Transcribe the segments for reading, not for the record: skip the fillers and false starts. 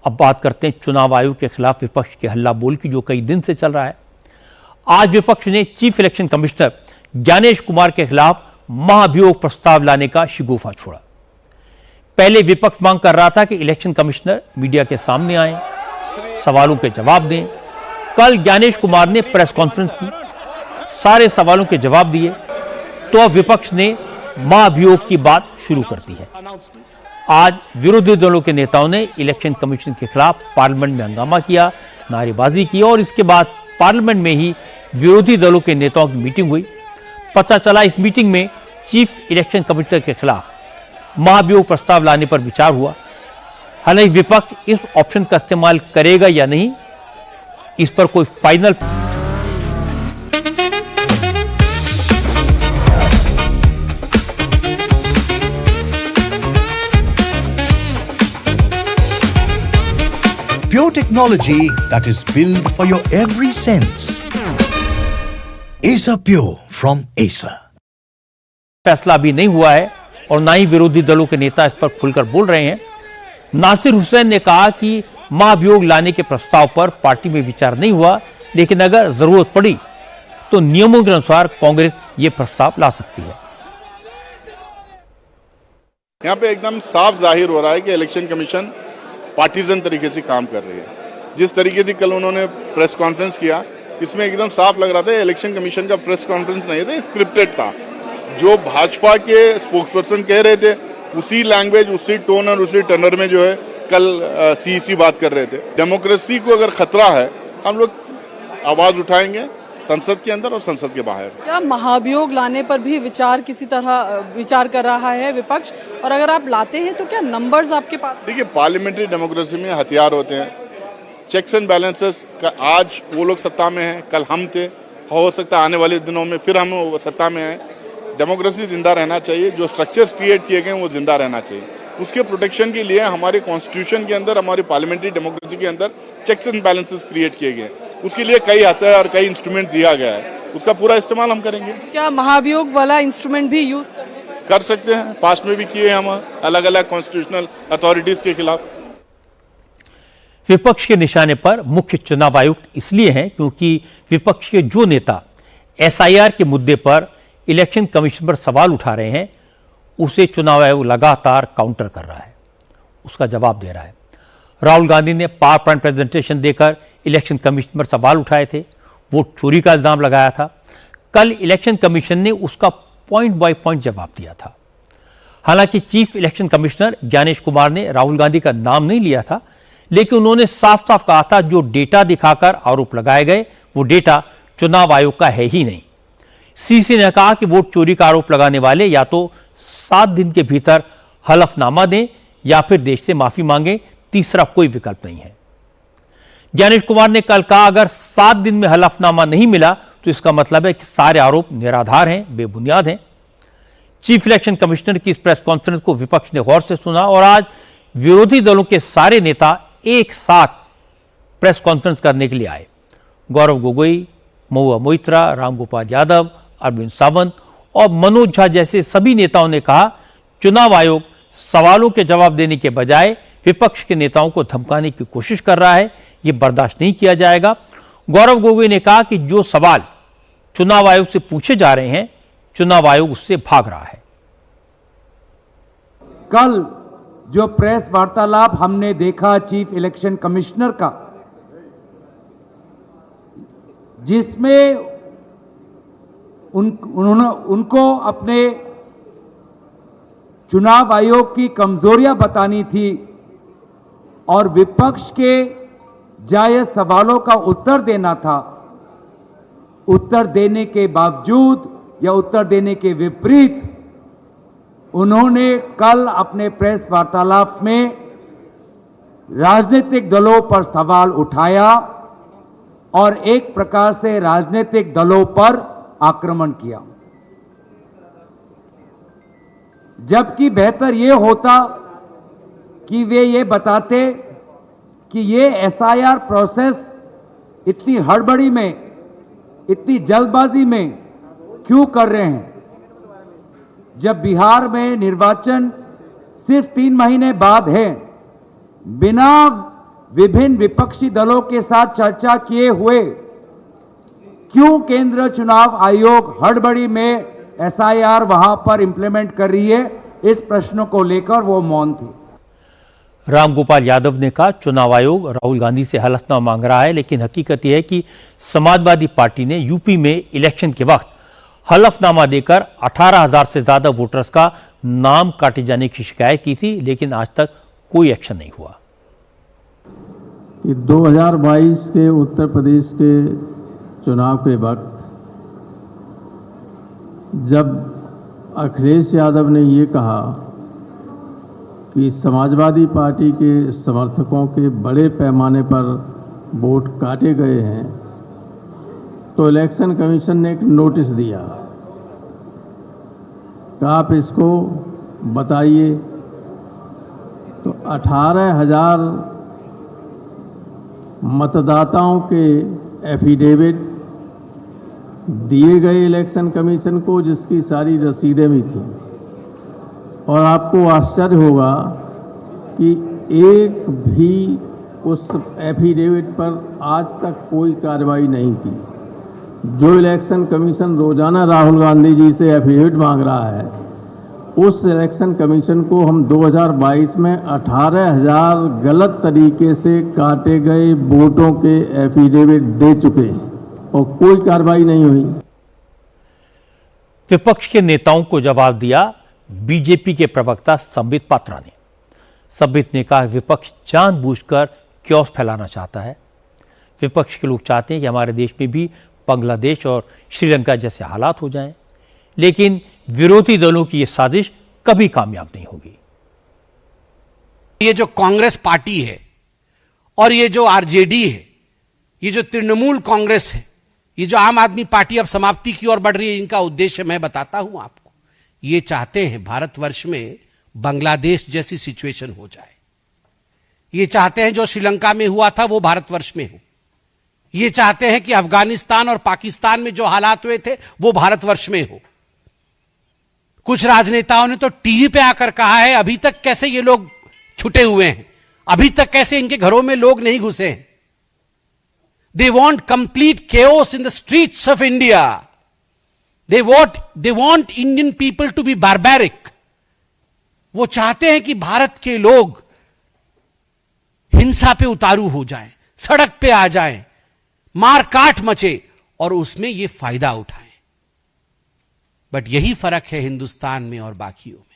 अब बात करते हैं चुनाव आयोग के खिलाफ विपक्ष के हल्ला बोल की, जो कई दिन से चल रहा है। आज विपक्ष ने chief election commissioner Gyanesh Kumar के खिलाफ महाभियोग प्रस्ताव लाने का शिगूफा छोड़ा। पहले विपक्ष मांग कर रहा था कि इलेक्शन कमिश्नर मीडिया के सामने आए, सवालों के जवाब दें। कल ज्ञानेश कुमार ने प्रेस कॉन्फ्रेंस की, सारे सवालों के जवाब दिए, तो अब विपक्ष ने महाभियोग की बात शुरू कर दी है। आज विरोधी दलों के नेताओं ने इलेक्शन कमीशन के खिलाफ पार्लियामेंट में हंगामा किया, नारेबाजी की और इसके बाद पार्लियामेंट में ही विरोधी दलों के नेताओं की मीटिंग हुई। पता चला इस मीटिंग में चीफ इलेक्शन कमिश्नर के खिलाफ महाभियोग प्रस्ताव लाने पर विचार हुआ। हालांकि विपक्ष इस ऑप्शन का इस्तेमाल करेगा या नहीं, इस पर कोई final Pure technology that is built for your every sense. Acer Pure from Acer. फैसला अभी नहीं हुआ है और ना ही विरोधी दलों के नेता इस पर खुलकर बोल रहे हैं। नासिर हुसैन ने कहा कि महाभियोग लाने के प्रस्ताव पर पार्टी में विचार नहीं हुआ, लेकिन अगर जरूरत पड़ी तो नियमों के अनुसार कांग्रेस ये प्रस्ताव ला सकती है। यहाँ पे एकदम साफ जाहिर हो रहा है कि इलेक्शन कमीशन पार्टीजन तरीके से काम कर रही है। जिस तरीके से कल उन्होंने प्रेस कॉन्फ्रेंस किया, इसमें एकदम साफ लग रहा था इलेक्शन कमीशन का प्रेस कॉन्फ्रेंस नहीं था, स्क्रिप्टेड था। जो भाजपा के स्पोक्सपर्सन कह रहे थे उसी लैंग्वेज, उसी टोन और उसी टनर में जो है कल सीईसी बात कर रहे थे। डेमोक्रेसी को अगर खतरा है, हम लोग आवाज उठाएंगे संसद के अंदर और संसद के बाहर। क्या महाभियोग लाने पर भी किसी तरह विचार कर रहा है विपक्ष, और अगर आप लाते हैं तो क्या नंबर्स आपके पास? देखिए, पार्लियामेंट्री डेमोक्रेसी में हथियार होते हैं, चेक्स एंड बैलेंसेस का। आज वो लोग सत्ता में हैं, कल हम थे, हो सकता है आने वाले दिनों में फिर हम सत्ता में आए। डेमोक्रेसी जिंदा रहना चाहिए, जो स्ट्रक्चर्स क्रिएट किए गए वो जिंदा रहना चाहिए। उसके प्रोटेक्शन के लिए हमारे कॉन्स्टिट्यूशन के अंदर, हमारी पार्लियामेंट्री डेमोक्रेसी के अंदर चेक्स एंड बैलेंसेस क्रिएट किए गए। उसके लिए कई हथियार और कई इंस्ट्रूमेंट दिया गया है, उसका पूरा इस्तेमाल हम करेंगे। क्या महाभियोग वाला इंस्ट्रूमेंट भी यूज कर सकते हैं? पास्ट में भी किए हम अलग अलग कॉन्स्टिट्यूशनल अथॉरिटीज के खिलाफ। विपक्ष के निशाने पर मुख्य चुनाव आयुक्त इसलिए हैं क्योंकि विपक्ष के जो नेता एसआईआर के मुद्दे पर इलेक्शन कमीशन पर सवाल उठा रहे हैं, उसे चुनाव आयोग लगातार काउंटर कर रहा है, उसका जवाब दे रहा है। राहुल गांधी ने पावर पॉइंट प्रेजेंटेशन देकर इलेक्शन कमीशन पर सवाल उठाए थे, वोट चोरी का इल्जाम लगाया था। कल इलेक्शन कमीशन ने उसका पॉइंट बाय पॉइंट जवाब दिया था। हालांकि chief election commissioner Gyanesh Kumar ने राहुल गांधी का नाम नहीं लिया था, लेकिन उन्होंने साफ साफ कहा था जो डेटा दिखाकर आरोप लगाए गए वो डेटा चुनाव आयोग का है ही नहीं। सीसी ने कहा कि वोट चोरी का आरोप लगाने वाले या तो 7 दिन के भीतर हलफनामा दें या फिर देश से माफी मांगे, तीसरा कोई विकल्प नहीं है। ज्ञानेश कुमार ने कल कहा अगर 7 दिन में हलफनामा नहीं मिला तो इसका मतलब है कि सारे आरोप निराधार हैं, बेबुनियाद हैं। चीफ इलेक्शन कमिश्नर की इस प्रेस कॉन्फ्रेंस को विपक्ष ने गौर से सुना और आज विरोधी दलों के सारे नेता एक साथ प्रेस कॉन्फ्रेंस करने के लिए आए। गौरव गोगोई, महुआ मोइत्रा, रामगोपाल यादव, अरविंद सावंत और मनोज झा जैसे सभी नेताओं ने कहा चुनाव आयोग सवालों के जवाब देने के बजाय विपक्ष के नेताओं को धमकाने की कोशिश कर रहा है, यह बर्दाश्त नहीं किया जाएगा। गौरव गोगोई ने कहा कि जो सवाल चुनाव आयोग से पूछे जा रहे हैं, चुनाव आयोग उससे भाग रहा है। कल जो प्रेस वार्तालाप हमने देखा चीफ इलेक्शन कमिश्नर का, जिसमें उनको अपने चुनाव आयोग की कमजोरियां बतानी थी और विपक्ष के जायज सवालों का उत्तर देना था। उत्तर देने के बावजूद या उत्तर देने के विपरीत उन्होंने कल अपने प्रेस वार्तालाप में राजनीतिक दलों पर सवाल उठाया और एक प्रकार से राजनीतिक दलों पर आक्रमण किया, जबकि बेहतर यह होता कि वे ये बताते कि ये एसआईआर प्रोसेस इतनी हड़बड़ी में, इतनी जल्दबाजी में क्यों कर रहे हैं, जब बिहार में निर्वाचन सिर्फ 3 महीने बाद है। बिना विभिन्न विपक्षी दलों के साथ चर्चा किए हुए क्यों केंद्र चुनाव आयोग हड़बड़ी में एसआईआर वहां पर इंप्लीमेंट कर रही है, इस प्रश्न को लेकर वो मौन थे। रामगोपाल यादव ने कहा चुनाव आयोग राहुल गांधी से हलफनामा मांग रहा है, लेकिन हकीकत यह है कि समाजवादी पार्टी ने यूपी में इलेक्शन के वक्त हलफनामा देकर 18,000 से ज्यादा वोटर्स का नाम काटे जाने की शिकायत की थी, लेकिन आज तक कोई एक्शन नहीं हुआ। कि 2022 के उत्तर प्रदेश के चुनाव के वक्त जब अखिलेश यादव ने ये कहा कि समाजवादी पार्टी के समर्थकों के बड़े पैमाने पर वोट काटे गए हैं, तो इलेक्शन कमीशन ने एक नोटिस दिया कि आप इसको बताइए। तो 18,000 मतदाताओं के एफिडेविट दिए गए इलेक्शन कमीशन को, जिसकी सारी रसीदें भी थी। और आपको आश्चर्य होगा कि एक भी उस एफिडेविट पर आज तक कोई कार्रवाई नहीं की। जो इलेक्शन कमीशन रोजाना राहुल गांधी जी से एफिडेविट मांग रहा है, उस इलेक्शन कमीशन को हम 2022 में 18,000 गलत तरीके से काटे गए वोटों के एफिडेविट दे चुके हैं और कोई कार्रवाई नहीं हुई। विपक्ष के नेताओं को जवाब दिया बीजेपी के प्रवक्ता संबित पात्रा ने। संबित ने कहा विपक्ष जानबूझकर क्योस फैलाना चाहता है। विपक्ष के लोग चाहते हैं कि हमारे देश में भी बांग्लादेश और श्रीलंका जैसे हालात हो जाएं, लेकिन विरोधी दलों की यह साजिश कभी कामयाब नहीं होगी। ये जो कांग्रेस पार्टी है और ये जो आरजेडी है, ये जो तृणमूल कांग्रेस है, ये जो आम आदमी पार्टी अब समाप्ति की ओर बढ़ रही है, इनका उद्देश्य मैं बताता हूं आपको। ये चाहते हैं भारतवर्ष में बांग्लादेश जैसी सिचुएशन हो जाए। ये चाहते हैं जो श्रीलंका में हुआ था वो भारतवर्ष में हो। ये चाहते हैं कि अफगानिस्तान और पाकिस्तान में जो हालात हुए थे वो भारतवर्ष में हो। कुछ राजनेताओं ने तो टीवी पे आकर कहा है अभी तक कैसे ये लोग छुटे हुए हैं, अभी तक कैसे इनके घरों में लोग नहीं घुसे हैं। They want complete chaos in the streets of India. They want Indian people to be barbaric. वो चाहते हैं कि भारत के लोग हिंसा पे उतारू हो जाएं, सड़क पे आ जाएं, मार काट मचे और उसमें ये फायदा उठाएं। बट यही फर्क है हिंदुस्तान में और बाकियों में।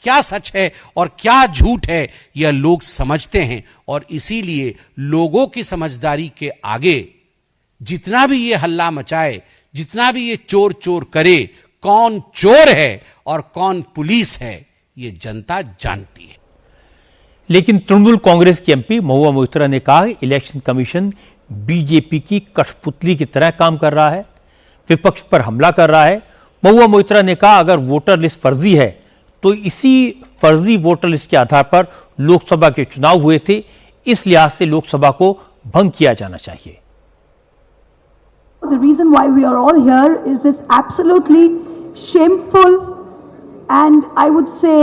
क्या सच है और क्या झूठ है यह लोग समझते हैं, और इसीलिए लोगों की समझदारी के आगे जितना भी ये हल्ला मचाए, जितना भी ये चोर चोर करे, कौन चोर है और कौन पुलिस है ये जनता जानती है। लेकिन तृणमूल कांग्रेस की एमपी महुआ मोइत्रा ने कहा इलेक्शन कमीशन बीजेपी की कठपुतली की तरह काम कर रहा है, विपक्ष पर हमला कर रहा है। महुआ मोइत्रा ने कहा अगर वोटर लिस्ट फर्जी है तो इसी फर्जी वोटर लिस्ट के आधार पर लोकसभा के चुनाव हुए थे, इस लिहाज से लोकसभा को भंग किया जाना चाहिए। The reason why we are all here is this absolutely shameful and I would say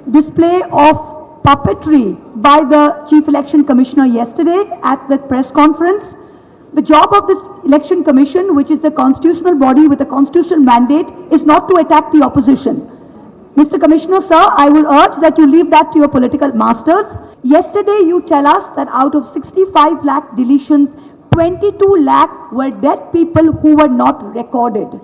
display of puppetry by the Chief Election Commissioner yesterday at the press conference. The job of this Election Commission, which is the constitutional body with a constitutional mandate, is not to attack the opposition. Mr. Commissioner, sir, I will urge that you leave that to your political masters. Yesterday you tell us that out of 65 lakh deletions, 22 lakh were dead people who were not recorded.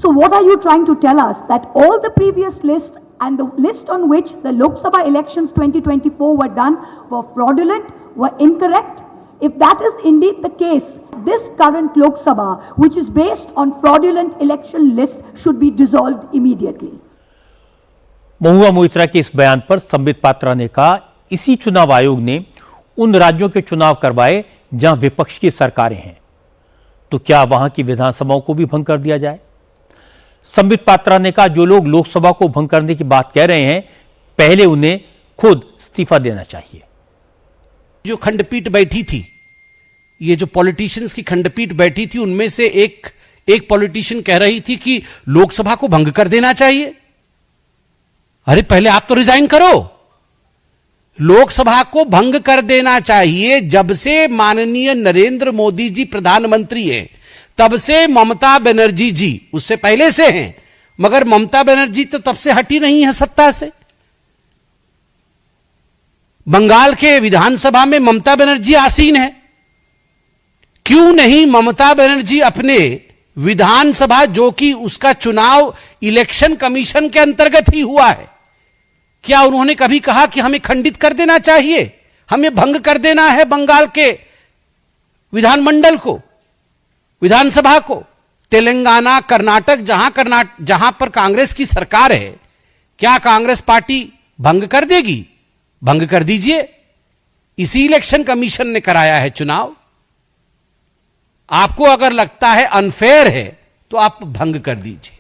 So what are you trying to tell us? That all the previous lists and the list on which the Lok Sabha elections 2024 were done were fraudulent, were incorrect? If that is indeed the case, this current Lok Sabha, which is based on fraudulent election lists, should be dissolved immediately. Mahua Moitra के इस बयान पर संबित पात्रा ने कहा इसी चुनाव आयोग ने उन राज्यों के चुनाव करवाए जहां विपक्ष की सरकारें हैं, तो क्या वहां की विधानसभाओं को भी भंग कर दिया जाए? संबित पात्रा ने कहा जो लोग लोकसभा को भंग करने की बात कह रहे हैं, पहले उन्हें खुद इस्तीफा देना चाहिए। जो खंडपीठ बैठी थी, ये जो पॉलिटिशियंस की खंडपीठ बैठी थी, उनमें से एक पॉलिटिशियन कह रही थी कि लोकसभा को भंग कर देना चाहिए। अरे पहले आप तो रिजाइन करो, लोकसभा को भंग कर देना चाहिए। जब से माननीय नरेंद्र मोदी जी प्रधानमंत्री हैं, तब से ममता बनर्जी जी, उससे पहले से हैं, मगर ममता बनर्जी तो तब से हटी नहीं है सत्ता से। बंगाल के विधानसभा में ममता बनर्जी आसीन है। क्यों नहीं ममता बनर्जी अपने विधानसभा, जो कि उसका चुनाव इलेक्शन कमीशन के अंतर्गत ही हुआ है, क्या उन्होंने कभी कहा कि हमें खंडित कर देना चाहिए, हमें भंग कर देना है बंगाल के विधानमंडल को, विधानसभा को? तेलंगाना, कर्नाटक, जहां पर कांग्रेस की सरकार है, क्या कांग्रेस पार्टी भंग कर देगी? भंग कर दीजिए। इसी इलेक्शन कमीशन ने कराया है चुनाव। आपको अगर लगता है अनफेयर है तो आप भंग कर दीजिए।